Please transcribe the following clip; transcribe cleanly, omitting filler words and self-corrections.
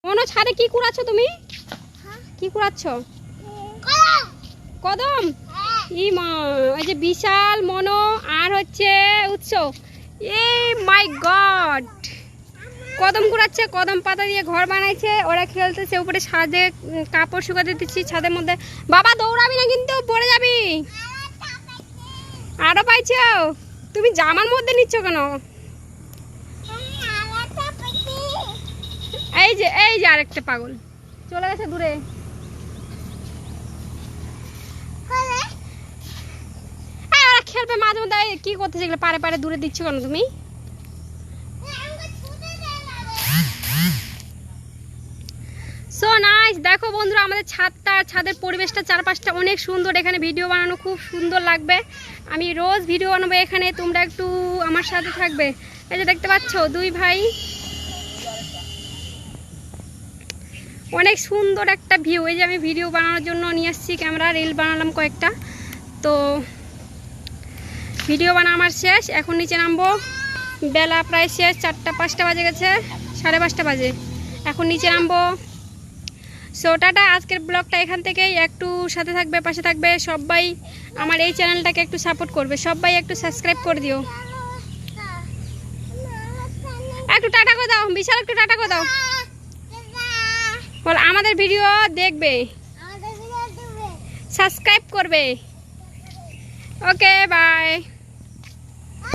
মনো ছাদে কি কুড়াচ্ছ তুমি? কি কুড়াচ্ছ? কদম। ই মা, এই যে বিশাল, মনো আর হচ্ছে উৎস। এই মাই গড, কদম কুড়াচ্ছে। কদম পাতা দিয়ে ঘর বানাইছে, ওরা খেলতেছে উপরে। ছাদে কাপড় শুকাতে দিচ্ছি ছাদের মধ্যে। বাবা দৌড়াবি না কিন্তু, পড়ে যাবি। আরো পাইছো? তুমি জামার মধ্যে নিচ্ছ কেন? এই যে আরেকটা পাগল চলে গেছে দূরে। ওরা খেলবে মাঝে মধ্যে। কি করতেছে এগুলো? পারে পারে দূরে দিচ্ছ কেন তুমি? So nice. দেখো বন্ধুরা, আমাদের ছাদটা, ছাদের পরিবেশটা, চারপাশটা অনেক সুন্দর। এখানে ভিডিও বানানো খুব সুন্দর লাগবে। আমি রোজ ভিডিও বানাবো এখানে, তোমরা একটু আমার সাথে থাকবে। এই যে দেখতে পাচ্ছ দুই ভাই, অনেক সুন্দর একটা ভিউ। এই যে আমি ভিডিও বানানোর জন্য নিয়ে আসছি ক্যামেরা, রিল বানালাম কয়েকটা। তো ভিডিও বানা আমার শেষ, এখন নিচে নামবো। বেলা প্রায় শেষ, 4টা 5টা বাজে গেছে, 5:30 বাজে। এখন নিচে নামবো। So tata. আজকের ব্লগটা এখান থেকেই। একটু সাথে থাকবে, পাশে থাকবে সবাই। আমার এই চ্যানেলটাকে একটু সাপোর্ট করবে সবাই, একটু সাবস্ক্রাইব করে দিও। একটু টাটা করে দাও বিশাল, একটু টাটা করে দাও। বল আমাদের ভিডিও দেখবে, সাবস্ক্রাইব করবে। Okay bye.